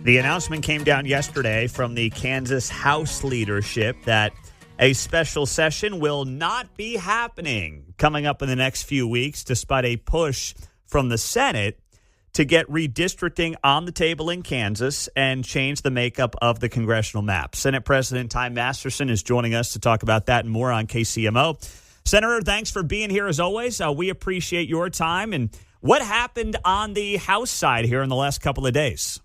The announcement came down yesterday from the Kansas House leadership that a special session will not be happening coming up in the next few weeks, despite a push from the Senate to get redistricting on the table in Kansas and change the makeup of the congressional map. Senate President Ty Masterson is joining us to talk about that and more on KCMO. Senator, thanks for being here as always. We appreciate your time. And what happened on the House side here in the last couple of days?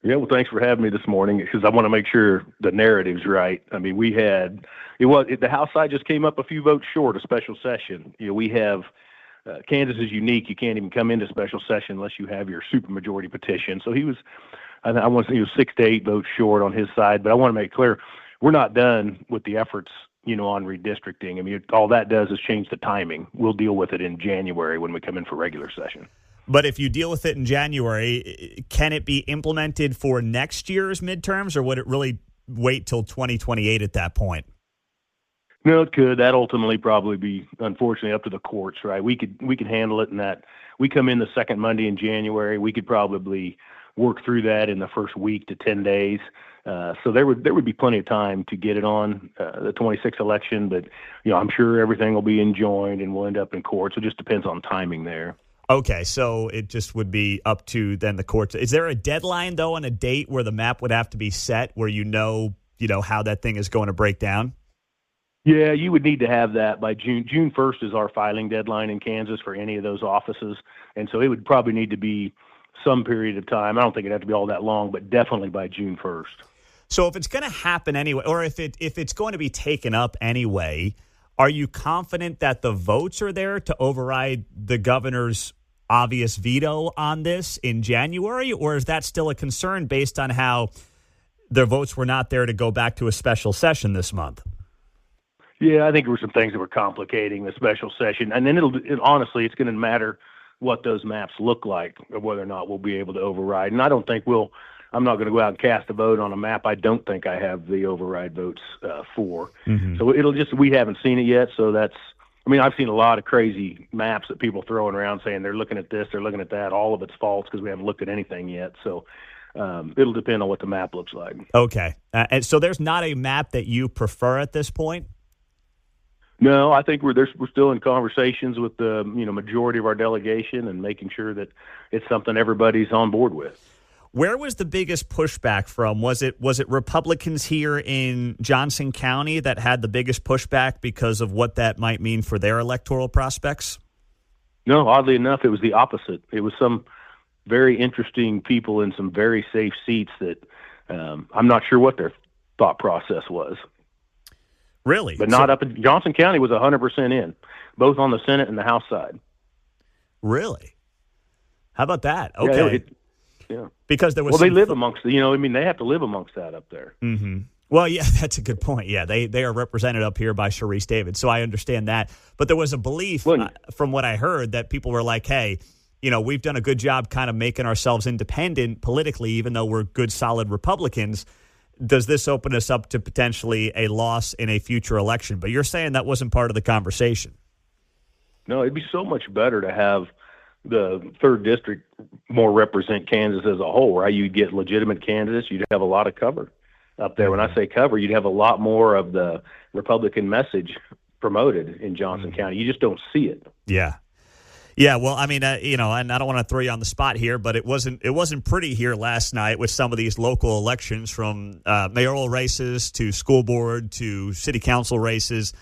Yeah, well, thanks for having me this morning because I want to make sure the narrative's right. I mean, the House side just came up a few votes short of special session. We have Kansas is unique. You can't even come into special session unless you have your supermajority petition. So he was 6 to 8 votes short on his side. But I want to make clear, we're not done with the efforts, on redistricting. I mean, all that does is change the timing. We'll deal with it in January when we come in for regular session. But if you deal with it in January, can it be implemented for next year's midterms, or would it really wait till 2028 at that point? No, it could. That ultimately probably be, unfortunately, up to the courts, right? We could handle it in that we come in the second Monday in January. We could probably work through that in the first week to 10 days. So there would be plenty of time to get it on the 26th election. But, I'm sure everything will be enjoined and we'll end up in court. So it just depends on timing there. Okay, so it just would be up to then the courts. Is there a deadline, though, and a date where the map would have to be set where you know how that thing is going to break down? Yeah, you would need to have that by June. June 1st is our filing deadline in Kansas for any of those offices. And so it would probably need to be some period of time. I don't think it'd have to be all that long, but definitely by June 1st. So if it's going to happen anyway, or if it's going to be taken up anyway, are you confident that the votes are there to override the governor's obvious veto on this in January? Or is that still a concern based on how their votes were not there to go back to a special session this month? Yeah, I think there were some things that were complicating the special session. And then honestly, it's going to matter what those maps look like or whether or not we'll be able to override. And I don't think I'm not going to go out and cast a vote on a map I don't think I have the override votes for. Mm-hmm. So we haven't seen it yet. So I've seen a lot of crazy maps that people throwing around saying they're looking at this, they're looking at that. All of it's false because we haven't looked at anything yet. So it'll depend on what the map looks like. Okay. And so there's not a map that you prefer at this point? No, I think we're still in conversations with the majority of our delegation and making sure that it's something everybody's on board with. Where was the biggest pushback from? Was it Republicans here in Johnson County that had the biggest pushback because of what that might mean for their electoral prospects? No, oddly enough, it was the opposite. It was some very interesting people in some very safe seats that I'm not sure what their thought process was. Really? But not up in Johnson County was 100% in, both on the Senate and the House side. Really? How about that? Okay. Yeah. Because there was they live amongst they have to live amongst that up there. Mm-hmm. Well, yeah, that's a good point. Yeah, they are represented up here by Sharice David, so I understand that. But there was a belief from what I heard that people were like, hey, we've done a good job kind of making ourselves independent politically, even though we're good, solid Republicans. Does this open us up to potentially a loss in a future election? But you're saying that wasn't part of the conversation. No, it'd be so much better to have the 3rd District more represent Kansas as a whole, right? You'd get legitimate candidates. You'd have a lot of cover up there. When I say cover, you'd have a lot more of the Republican message promoted in Johnson County. You just don't see it. Yeah. Yeah, well, I mean, and I don't want to throw you on the spot here, but it wasn't pretty here last night with some of these local elections, from mayoral races to school board to city council races.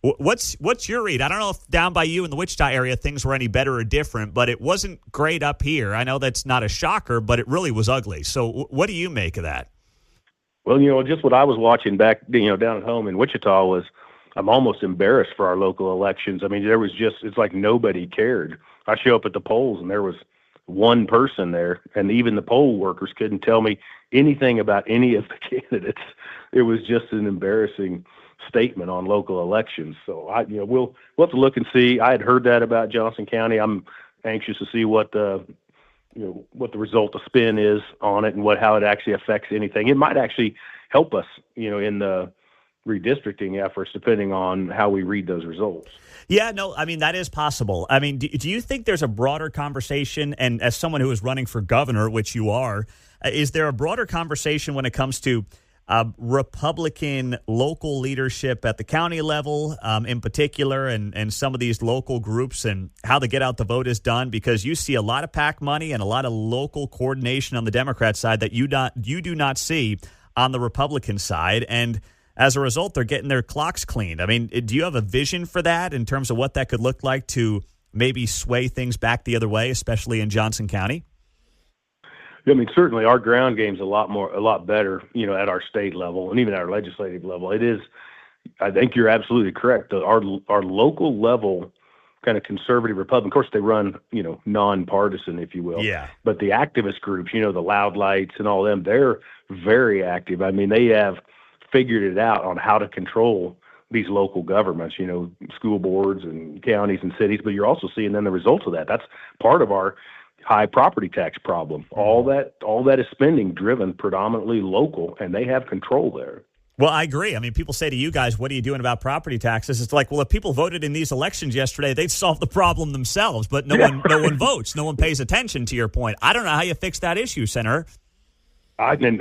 What's your read? I don't know if down by you in the Wichita area things were any better or different, but it wasn't great up here. I know that's not a shocker, but it really was ugly. So what do you make of that? Well, just what I was watching back, down at home in Wichita was, I'm almost embarrassed for our local elections. I mean, it's like nobody cared. I show up at the polls and there was one person there, and even the poll workers couldn't tell me anything about any of the candidates. It was just an embarrassing statement on local elections. So we'll have to look and see. I had heard that about Johnson County. I'm anxious to see what the result of spin is on it and how it actually affects anything. It might actually help us, in the redistricting efforts, depending on how we read those results. Yeah, no, I mean, that is possible. I mean, do you think there's a broader conversation, and as someone who is running for governor, which you are, is there a broader conversation when it comes to Republican local leadership at the county level in particular, and some of these local groups and how the get out the vote is done? Because you see a lot of PAC money and a lot of local coordination on the Democrat side that you do not see on the Republican side. And as a result, they're getting their clocks cleaned. I mean, do you have a vision for that in terms of what that could look like to maybe sway things back the other way, especially in Johnson County? I mean, certainly our ground game's a lot better, at our state level and even at our legislative level. It is, I think you're absolutely correct. Our local level kind of conservative Republican, of course, they run, nonpartisan, if you will. Yeah. But the activist groups, the Loud Lights and all them, they're very active. I mean, they have figured it out on how to control these local governments, school boards and counties and cities, but you're also seeing then the results of that. That's part of our high property tax problem. All that is spending driven predominantly local, and they have control there. Well, I agree. I mean, people say to you guys, what are you doing about property taxes? It's like, well, if people voted in these elections yesterday, they'd solve the problem themselves, but no one votes. No one pays attention, to your point. I don't know how you fix that issue, Senator. I don't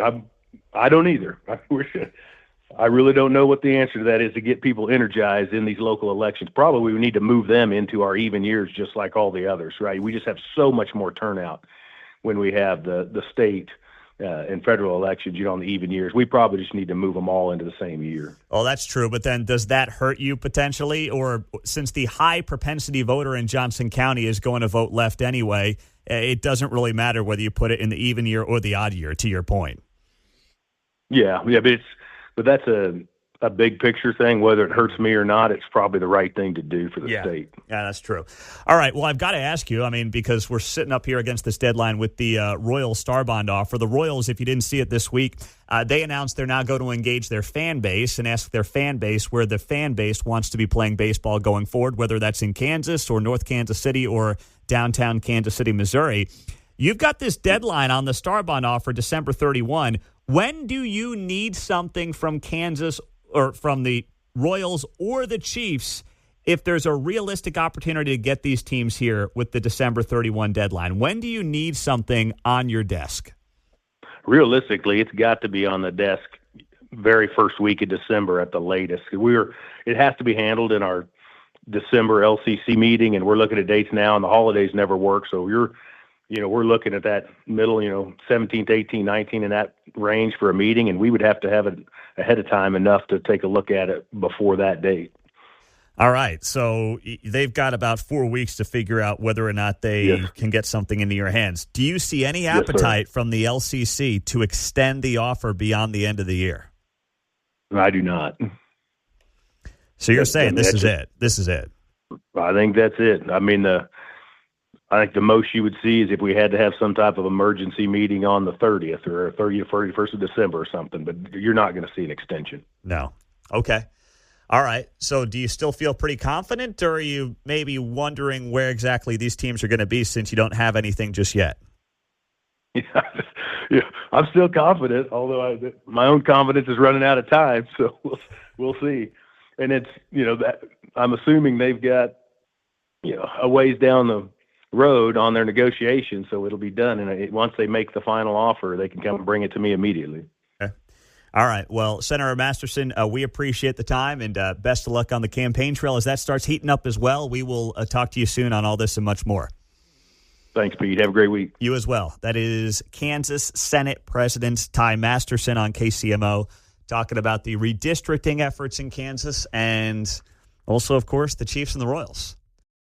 either. I really don't know what the answer to that is to get people energized in these local elections. Probably we need to move them into our even years just like all the others, right? We just have so much more turnout when we have the state and federal elections, on the even years. We probably just need to move them all into the same year. Oh, that's true. But then does that hurt you potentially? Or since the high propensity voter in Johnson County is going to vote left anyway, it doesn't really matter whether you put it in the even year or the odd year, to your point. Yeah, but that's a big picture thing. Whether it hurts me or not, it's probably the right thing to do for the state. Yeah, that's true. All right. Well, I've got to ask you, because we're sitting up here against this deadline with the Royals Star Bond offer. The Royals, if you didn't see it this week, they announced they're now going to engage their fan base and ask their fan base where the fan base wants to be playing baseball going forward, whether that's in Kansas or North Kansas City or downtown Kansas City, Missouri. You've got this deadline on the Star Bond offer, December 31. When do you need something from Kansas or from the Royals or the Chiefs if there's a realistic opportunity to get these teams here with the December 31 deadline? When do you need something on your desk? Realistically, it's got to be on the desk very first week of December at the latest. It has to be handled in our December LCC meeting, and we're looking at dates now, and the holidays never work, so we're looking at that middle, 17th, 18th, 19th in that range for a meeting, and we would have to have it ahead of time enough to take a look at it before that date. All right. So they've got about 4 weeks to figure out whether or not they can get something into your hands. Do you see any appetite from the LCC to extend the offer beyond the end of the year? I do not. So you're saying this is it? This is it? I think that's it. I think the most you would see is if we had to have some type of emergency meeting on the 30th or 30th, 31st of December or something, but you're not going to see an extension. No. Okay. All right. So do you still feel pretty confident, or are you maybe wondering where exactly these teams are going to be since you don't have anything just yet? Yeah, I'm still confident, although my own confidence is running out of time, so we'll see. And it's, that I'm assuming they've got, a ways down the road on their negotiations, so it'll be done. And once they make the final offer, they can come and bring it to me immediately. Okay. All right. Well, Senator Masterson, we appreciate the time, and best of luck on the campaign trail as that starts heating up as well. We will talk to you soon on all this and much more. Thanks, Pete. Have a great week. You as well. That is Kansas Senate President Ty Masterson on KCMO talking about the redistricting efforts in Kansas and also, of course, the Chiefs and the Royals.